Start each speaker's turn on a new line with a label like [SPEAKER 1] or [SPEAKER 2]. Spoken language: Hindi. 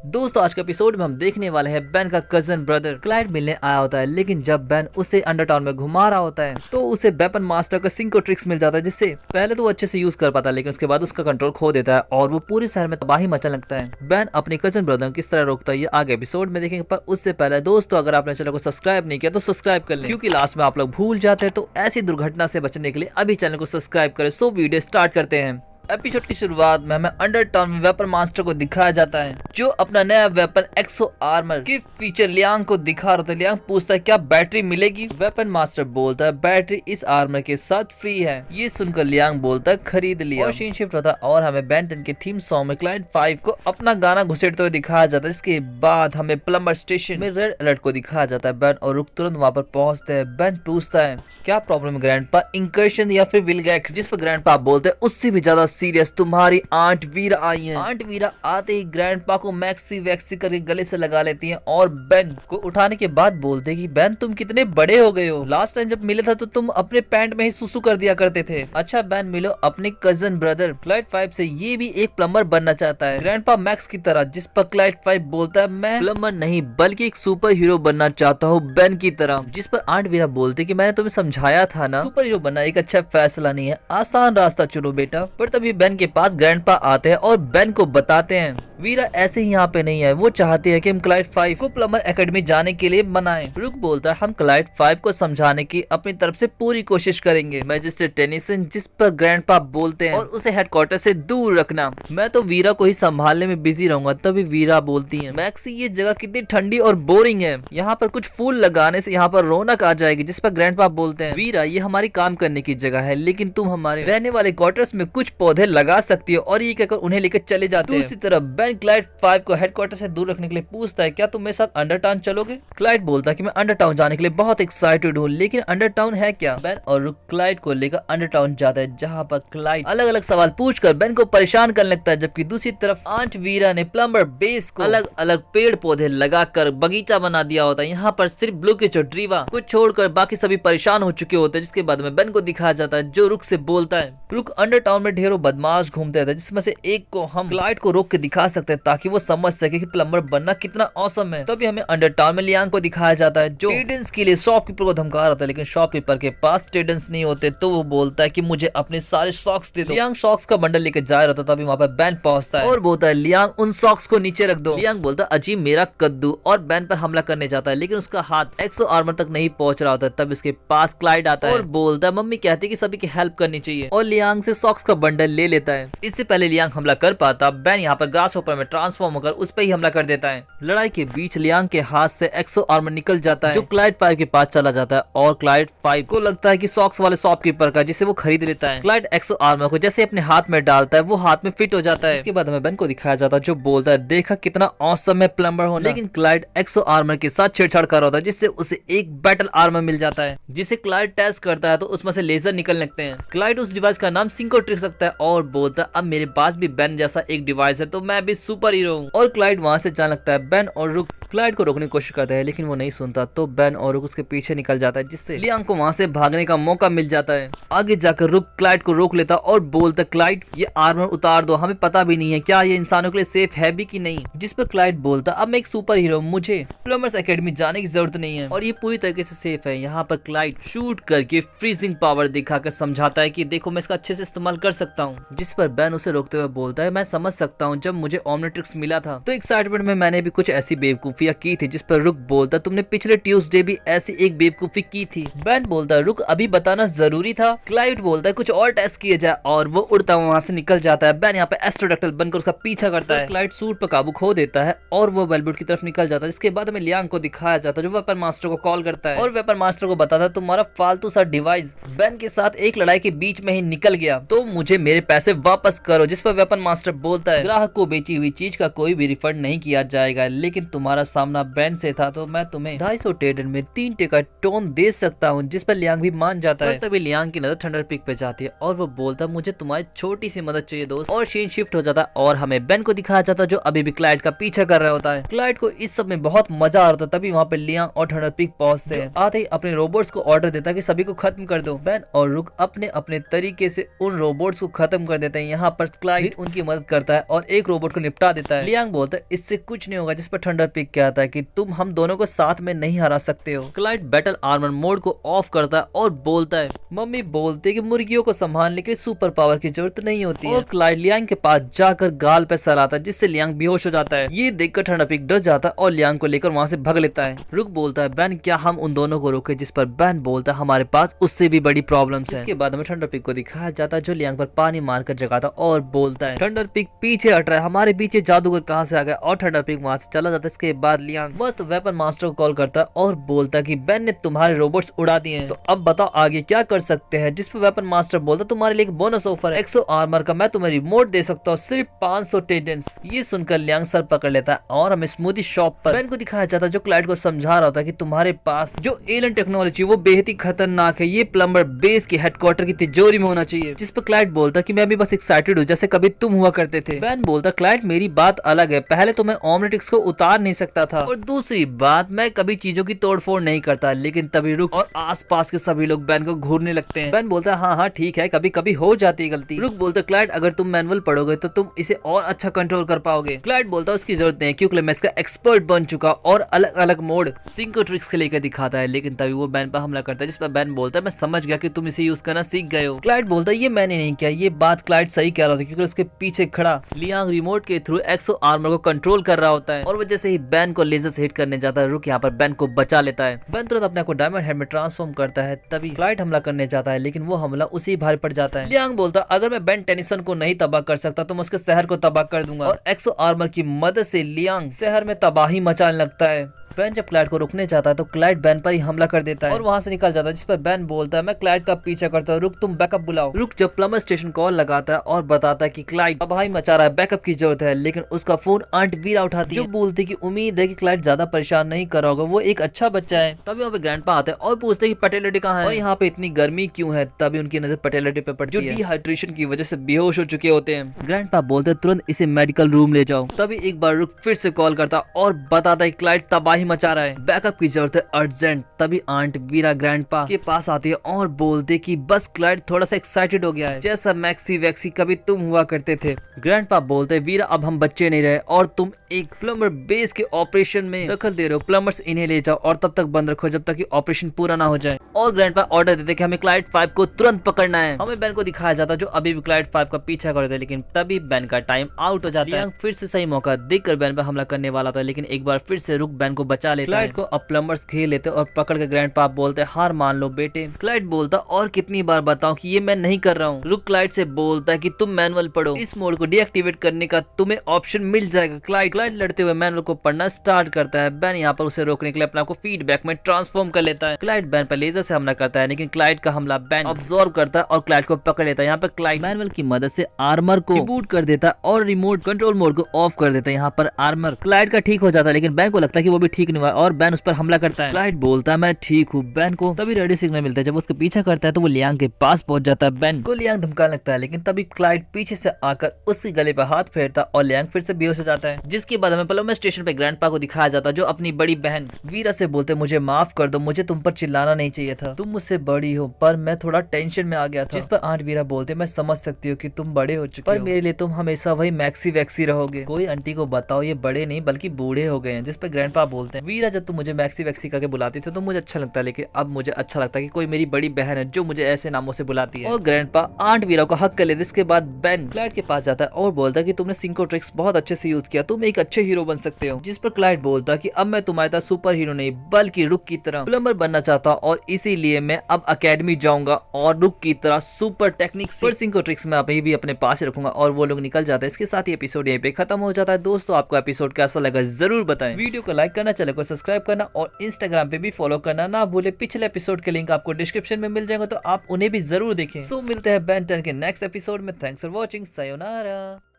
[SPEAKER 1] दोस्तों आज के एपिसोड में हम देखने वाले हैं बेन का कजन ब्रदर क्लाइड मिलने आया होता है, लेकिन जब बेन उसे अंडरटाउन में घुमा रहा होता है तो उसे वेपन मास्टर का सिंको ट्रिक्स मिल जाता है, जिससे पहले तो वो अच्छे से यूज कर पाता है लेकिन उसके बाद उसका कंट्रोल खो देता है और वो पूरे शहर में तबाही मचने लगता है। बेन अपने कजन ब्रदर किस तरह रोकता है ये आगे एपिसोड में देखेंगे, पर उससे पहले दोस्तों अगर आपने चैनल को सब्सक्राइब नहीं किया तो सब्सक्राइब कर लें, क्योंकि लास्ट में आप लोग भूल जाते हैं। तो ऐसी दुर्घटना से बचने के लिए अभी चैनल को सब्सक्राइब करें। सो वीडियो स्टार्ट करते हैं। एपिसोड की शुरुआत में हमें अंडरटाउन में वेपन मास्टर को दिखाया जाता है जो अपना नया वेपन एक्सो आर्मर के फीचर लियांग को दिखा रहा था। लियांग पूछता है क्या बैटरी मिलेगी। वेपन मास्टर बोलता है बैटरी इस आर्मर के साथ फ्री है। ये सुनकर लियांग बोलता है खरीद लिया। और सीन शिफ्ट होता है और हमें बेन 10 के थीम सॉन्ग में क्लाइड 5 को अपना गाना घुसेड़ते हुए दिखाया जाता है। इसके बाद हमें प्लम्बर स्टेशन में रेड अलर्ट को दिखाया जाता है। बेन और रुक तुरंत वहाँ पर पहुँचते हैं। बेन पूछता है क्या प्रॉब्लम ग्रैंडपा, इंकर्शन या फिर विलगैक्स, जिस पर ग्रैंडपा बोलते हैं उससे भी ज्यादा सीरियस तुम्हारी आंट वीरा आई है। आंट वीरा आते ही ग्रैंडपा को मैक्सी वैक्सी करके गले से लगा लेती हैं और बेन को उठाने के बाद बोलते हैं कि बेन तुम कितने बड़े हो गए हो, लास्ट टाइम जब मिले था तो तुम अपने पैंट में ही सुसु कर दिया करते थे। अच्छा बेन मिलो अपने कजन ब्रदर क्लाइड 5 से, ये भी एक प्लम्बर बनना चाहता है ग्रैंडपा मैक्स की तरह। जिस पर क्लाइड 5 बोलता है मैं प्लम्बर नहीं बल्कि एक सुपर हीरो बनना चाहता हूँ बेन की तरह। जिस पर आंट वीरा बोलते कि मैंने तुम्हें समझाया था ना, सुपर हीरो बनना एक अच्छा फैसला नहीं है, आसान रास्ता चुनो बेटा। पर तभी बेन के पास ग्रैंडपा आते हैं और बेन को बताते हैं वीरा ऐसे ही यहाँ पे नहीं है, वो चाहती है कि हम क्लाइड 5 को प्लम्बर एकेडमी जाने के लिए बनाएं। रुक बोलता है हम क्लाइड 5 को समझाने की अपनी तरफ से पूरी कोशिश करेंगे मैजिस्ट्रेट टेनिसन। जिस पर ग्रैंडपा बोलते हैं और उसे हेडक्वार्टर से दूर रखना, मैं तो वीरा को ही संभालने में बिजी रहूंगा। तभी वीरा बोलती है मैक्सी ये जगह कितनी ठंडी और बोरिंग है, यहाँ पर कुछ फूल लगाने से यहाँ पर रौनक आ जाएगी। जिस पर ग्रैंडपा बोलते हैं वीरा ये हमारी काम करने की जगह है, लेकिन तुम हमारे रहने वाले क्वार्टर्स में कुछ पौधे लगा सकती हो। और ये कहकर उन्हें लेकर चले जाते हैं। दूसरी तरफ बेन क्लाइड 5 को हेडक्वार्टर से दूर रखने के लिए पूछता है क्या तुम मेरे साथ अंडरटाउन चलोगे। क्लाइड बोलता है कि मैं अंडरटाउन जाने के लिए बहुत एक्साइटेड हूँ, लेकिन अंडरटाउन है क्या। बेन और रुक क्लाइड को लेकर अंडरटाउन जाता है, जहाँ पर क्लाइड अलग अलग सवाल पूछकर बेन को परेशान करने लगता है। जबकि दूसरी तरफ आंट वीरा ने प्लम्बर बेस को अलग अलग पेड़ पौधे लगाकर बगीचा बना दिया होता है। यहाँ पर सिर्फ ब्लू के ड्रीवा को छोड़कर बाकी सभी परेशान हो चुके होते हैं। जिसके बाद में बेन को दिखाया जाता है जो रुक से बोलता है रुक अंडरटाउन में ढेरों बदमाश घूमते रहते हैं, जिसमें से एक को हम क्लाइड को रोक के दिखा सकते हैं ताकि वो समझ सके कि प्लम्बर बनना कितना ऑसम है। तभी हमें अंडरटाउन में लियांग को दिखाया जाता है जो टेडेंस के लिए शॉपकीपर को धमका रहा था, लेकिन शॉपकीपर के पास टेडेंस नहीं होते। तो वो बोलता है कि मुझे अपने सारे सॉक्स दे दो। लियांग सॉक्स का बंडल लेकर जा रहा था, तभी वहाँ पर बेन पहुंचता है और बोलता है लियांग उन सॉक्स को नीचे रख दो। लियांग बोलता है अजीब मेरा कद्दू, और बेन पर हमला करने जाता है, लेकिन उसका हाथ एक्सो आर्मर तक नहीं पहुंच रहा होता। तब इसके पास क्लाइड आता है और बोलता है मम्मी कहती है कि सभी की हेल्प करनी चाहिए, और लियांग से सॉक्स का बंडल ले लेता है। इससे पहले लियांग हमला कर पाता, बेन यहाँ पर ग्रास होपर में ट्रांसफॉर्म होकर उस पर ही हमला कर देता है। लड़ाई के बीच लियांग के हाथ से एक्सो आर्मर निकल जाता है जो क्लाइड 5 के पास चला जाता है, और क्लाइड 5 को लगता है कि सॉक्स वाले शॉपकीपर का, जिसे वो खरीद लेता है। क्लाइड एक्सो आर्मर को जैसे अपने हाथ में डालता है वो हाथ में फिट हो जाता है। इसके बाद हमें बेन को दिखाया जाता है जो बोलता है देखा कितना ऑसम है प्लम्बर होना। लेकिन क्लाइड एक्सो आर्मर के साथ छेड़छाड़ कर रहा होता है, जिससे उसे एक बैटल आर्मर मिल जाता है, जिसे क्लाइड टेस्ट करता है तो उसमें से लेजर निकल लगते हैं। क्लाइड उस डिवाइस का नाम सिंको ट्रिक्स रखता है और बोलता है अब मेरे पास भी बेन जैसा एक डिवाइस है तो मैं भी सुपर हीरो हूँ। और क्लाइड वहां से जाने लगता है। बेन और रुक क्लाइड को रोकने की कोशिश करता है, लेकिन वो नहीं सुनता। तो बेन और रुक उसके पीछे निकल जाता है, जिससे लियांग को वहां से भागने का मौका मिल जाता है। आगे जाकर रुक क्लाइड को रोक लेता और बोलता क्लाइड ये आर्मर उतार दो, हमें पता भी नहीं है क्या ये इंसानों के लिए सेफ है भी कि नहीं। जिस पर क्लाइड बोलता अब मैं एक सुपर हीरो, मुझे प्लम्बर्स एकेडमी जाने की जरूरत नहीं है और ये पूरी तरीके से सेफ है। यहाँ पर क्लाइड शूट करके फ्रीजिंग पावर दिखाकर समझाता है कि देखो मैं इसका अच्छे से इस्तेमाल कर सकता हूँ। जिस पर बेन उसे रोकते हुए बोलता है मैं समझ सकता हूँ, जब मुझे ओमनिट्रिक्स मिला था तो एक्साइटमेंट में मैंने भी कुछ ऐसी बेवकूफियां की थी। जिस पर रुक बोलता तुमने पिछले ट्यूसडे भी ऐसी एक बेवकूफी की थी। बेन बोलता रुक अभी बताना जरूरी था। क्लाइड बोलता है कुछ और टेस्ट किए जाए, और वो उड़ता वहां से निकल जाता है। बेन यहाँ पे एस्ट्रोडक्टल बनकर उसका पीछा करता है। क्लाइड सूट पर काबू खो देता है और वो वेलबुट की तरफ निकल जाता है। इसके बाद हमें लियांग को दिखाया जाता है जो वेपन मास्टर को कॉल करता है और वेपन मास्टर को बताता है तुम्हारा फालतू सा डिवाइस बेन के साथ एक लड़ाई के बीच में ही निकल गया, तो मुझे मेरे पैसे वापस करो। जिस पर वेपन मास्टर बोलता है ग्राहक को बेची हुई चीज का कोई भी रिफंड नहीं किया जाएगा, लेकिन तुम्हारा सामना बेन से था तो मैं तुम्हें 250 टेडन में 3 टिका टोन दे सकता हूँ। जिस पर लियांग भी मान जाता है। तभी लियांग की नजर थंडर पिक पे जाती है और वो बोलता मुझे तुम्हारी छोटी सी मदद चाहिए दोस्त, और सीन शिफ्ट हो जाता है और हमें बेन को दिखाया जाता है जो अभी भी क्लाइड का पीछा कर रहा होता है। क्लाइड को इस सब में बहुत मजा आ रहा था। तभी वहाँ पे लियांग और थंडर पिक पहुंचते हैं। आते ही अपने रोबोट्स को ऑर्डर देता है कि सभी को खत्म कर दो। बेन और रुक अपने तरीके से उन रोबोट्स को खत्म कर देते हैं। यहाँ पर क्लाइड उनकी मदद करता है और एक रोबोट को निपटा देता है। लियांग बोलता है इससे कुछ नहीं होगा, जिस पर थंडर पिग कहता है कि तुम हम दोनों को साथ में नहीं हरा सकते हो। क्लाइड बैटल आर्मर मोड को ऑफ करता है और बोलता है मम्मी बोलते कि मुर्गियों को संभालने के सुपर पावर की जरूरत नहीं होती है। और क्लाइड लियांग के पास जाकर गाल पे सराता है, जिससे लियांग बेहोश हो जाता है। ये देखकर थंडर पिग डर जाता है और लियांग को लेकर वहाँ से भाग लेता है। रुक बोलता है बैन क्या हम उन दोनों को रोके, जिस पर बैन बोलता है हमारे पास उससे भी बड़ी प्रॉब्लम्स हैं। इसके बाद हमें थंडर पिग को दिखाया जाता है जो लियांग पर पानी मारकर जगाता और बोलता है थंडर पिग पीछे हट रहा है, हमारे पीछे जादूगर कहाँ से आ गया। और थंडर पिग वहाँ से चला जाता है। इसके बाद लियांग मस्त वेपन मास्टर को कॉल करता है और बोलता है कि बैन ने तुम्हारे रोबोट्स उड़ा दिए हैं, तो अब बताओ आगे क्या कर सकते हैं। जिस पर वेपन मास्टर बोलता है तुम्हारे लिए एक बोनस ऑफर है, 100 आर्मर का मैं तुम्हें रिमोट दे सकता हूँ, सिर्फ 500 टेडेंस। ये सुनकर लियांग सर पकड़ लेता है और हमें स्मूदी शॉप पर बैन को दिखाया जाता है जो क्लाइड को समझा रहा होता है कि तुम्हारे पास जो एलियन टेक्नोलॉजी वो बेहद ही खतरनाक है, ये प्लम्बर बेस के हेडक्वार्टर की तिजोरी में होना चाहिए। जिस पर क्लाइड बोलता है कि मैं भी बस एक्साइटेड हूँ जैसे कभी तुम हुआ करते थे। बैन बोलता क्लाइड मेरी बात अलग है, पहले तो मैं ओमलेटिक्स को उतार नहीं सकता था और दूसरी बात मैं कभी चीजों की तोड़फोड़ नहीं करता। लेकिन तभी रुक और आसपास के सभी लोग बैन को घूरने लगते हैं। बैन बोलता है हाँ हाँ ठीक है, कभी कभी हो जाती है गलती। रुक बोलता क्लाइड अगर तुम मैनुअल पढ़ोगे तो तुम इसे और अच्छा कंट्रोल कर पाओगे। क्लाइड बोलता है उसकी जरूरत नहीं क्योंकि मैं इसका एक्सपर्ट बन चुका और अलग अलग मोड सिंको ट्रिक्स के लेकर दिखाता है। लेकिन तभी वो बैन पर हमला करता है, जिस पर बैन बोलता है मैं समझ गया कि तुम इसे यूज करना सीख गए हो। क्लाइड बोलता है ये मैंने नहीं किया। ये बात क्लाइड सही कह रहा था क्योंकि उसके पीछे खड़ा लियांग रिमोट के थ्रू एक्सो आर्मर को कंट्रोल कर रहा होता है और वजह से ही बैन को लेजर से हिट करने जाता है। रुक यहाँ पर बैन को बचा लेता है। बैन तुरंत अपने को डायमंड हेड में ट्रांसफॉर्म करता है। तभी क्लाइड हमला करने जाता है लेकिन वो हमला उसी भारी पड़ जाता है। लियांग बोलता है अगर मैं बेन टेनिसन को नहीं तबाह कर सकता तो मैं उसके शहर को तबाह कर दूंगा और एक्सो आर्मर की मदद से लियांग शहर में तबाही मचाने लगता है। बैन जब क्लाइड को रुकने जाता है तो क्लाइड बैन पर ही हमला कर देता है और वहां से निकल जाता है, जिस पर बैन बोलता है मैं क्लाइड का पीछा करता हूँ, रुक तुम बैकअप बुलाओ। रुक जब प्लम्बर स्टेशन कॉल लगाता है और बताता है कि क्लाइड तबाही मचा रहा है, बैकअप की जरूरत है। लेकिन उसका फोन आंट वीरा उठाती है जो बोलती है कि उम्मीद है कि क्लाइड ज्यादा परेशान नहीं कर रहा होगा, वो एक अच्छा बच्चा है। तभी वहाँ पे ग्रैंडपा आते हैं और पूछते हैं कि पटेलिटी कहाँ है और यहाँ पे इतनी गर्मी क्यों है। तभी उनकी नजर पटेलिटी पे पड़ती है जो डिहाइड्रेशन की वजह से बेहोश हो चुके होते हैं। ग्रैंडपा बोलते हैं तुरंत इसे मेडिकल रूम ले जाओ। तभी एक बार रुक फिर से कॉल करता और बताता है क्लाइड तबाही मचा रहा है, बैकअप की जरूरत है अर्जेंट। तभी आंट वीरा ग्रैंडपा के पास आती है और बोलते कि बस क्लाइड थोड़ा सा एक्साइटेड हो गया है जैसा मैक्सी वैक्सी कभी तुम हुआ करते थे। ग्रैंडपा बोलते वीरा अब हम बच्चे नहीं रहे और तुम एक प्लम्बर बेस के ऑपरेशन में दखल दे रहे हो, प्लम्बर्स इन्हें ले जाओ और तब तक बंद रखो जब तक कि ऑपरेशन पूरा ना हो जाए। और ग्रैंडपा ऑर्डर देते कि हमें क्लाइड 5 को तुरंत पकड़ना है। हमें बैन को दिखाया जाता जो अभी भी क्लाइड 5 का पीछा कर रहे थे, लेकिन तभी बैन का टाइम आउट हो जाता है। फिर से सही मौका देखकर बैन पर हमला करने वाला था, लेकिन एक बार फिर से रुक बैन को बचा लेता है। क्लाइड को अब प्लम्बर्स घेर लेते और पकड़ के ग्रैंडपा बोलते हार मान लो बेटे। क्लाइड बोलता और कितनी बार बताऊं कि ये मैं नहीं कर रहा हूँ। रुक क्लाइड से बोलता है कि तुम मैनुअल पढ़ो, इस मोड को डीएक्टिवेट करने का तुम्हें ऑप्शन मिल जाएगा। क्लाइड लड़ते हुए मैनुअल को पढ़ना स्टार्ट करता है। बैन यहाँ पर उसे रोकने के लिए अपने आप को फीडबैक में ट्रांसफॉर्म कर लेता है। क्लाइड बैन पर लेजर से हमला करता है, लेकिन क्लाइड का हमला बैन ऑब्जॉर्व करता है और क्लाइड को पकड़ लेता है। यहाँ पर क्लाइड मैनुअल की मदद से आर्मर को बूट कर देता है और रिमोट कंट्रोल मोड को ऑफ कर देता है। यहाँ पर आर्मर क्लाइड का ठीक हो जाता है, लेकिन बैन को लगता है कि वो भी ठीक नहीं हुआ और बैन उस पर हमला करता है। क्लाइड बोलता है मैं ठीक हूँ। बैन को तभी रेडियो सिग्नल मिलता है। जब उसके पीछा करता है तो वो लियांग के पास पहुंच जाता है। बैन को लियांग धमकाने लगता है, लेकिन तभी क्लाइड पीछे से आकर उसके गले पर हाथ फेरता और लियांग फिर से बेहोश हो जाता है। जिसके बाद हमें प्लम्बर स्टेशन पे ग्रैंडपा को दिखाया जाता जो अपनी बड़ी बहन वीरा से बोलते मुझे माफ कर दो, मुझे तुम पर चिल्लाना नहीं चाहिए था, तुम मुझसे बड़ी हो पर मैं थोड़ा टेंशन में आ गया था। जिस पर आंट वीरा बोलते मैं समझ सकती हूँ कि तुम बड़े हो चुके हो, पर मेरे लिए तुम हमेशा वही मैक्सी वैक्सी रहोगे। कोई आंटी को बताओ ये बड़े नहीं बल्कि बूढ़े हो गए हैं। जिस पर ग्रैंडपा बोलते हैं वीरा जब तुम मुझे मैक्सी वैक्सी करके बुलाती थी तो मुझे अच्छा लगता है, लेकिन अब मुझे अच्छा लगता है कि कोई मेरी बड़ी बहन है जो मुझे ऐसे नामों से बुलाती है। और ग्रैंडपा आंट वीरा को हक कर लेते। इसके बाद बैन क्लाइड के पास जाता है और बोलता है कि तुमने सिंको ट्रिक्स बहुत अच्छे से यूज किया, तुम एक अच्छे हीरो बन सकते हो। जिस पर क्लाइड बोलता है कि अब मैं तुम्हारे तरह सुपर हीरो नहीं बल्कि रुक की तरह प्लम्बर बनना चाहता हूँ और इसीलिए मैं अब अकेडमी जाऊंगा और रुक की तरह सुपर टेक्निक्स और सिंको ट्रिक्स में अभी भी अपने पास रखूंगा। और वो लोग निकल जाते हैं। इसके साथ ही एपिसोड यहीं पे खत्म हो जाता है। दोस्तों आपको एपिसोड कैसा लगा जरूर बताएं। वीडियो को लाइक करना, चैनल को सब्सक्राइब करना और इंस्टाग्राम पे भी फॉलो करना ना भूले। पिछले एपिसोड के लिंक आपको डिस्क्रिप्शन में मिल जाएगा तो आप उन्हें भी जरूर देखें। सो मिलते हैं बेन 10 के नेक्स्ट एपिसोड में। Thanks for watching. सायोनारा।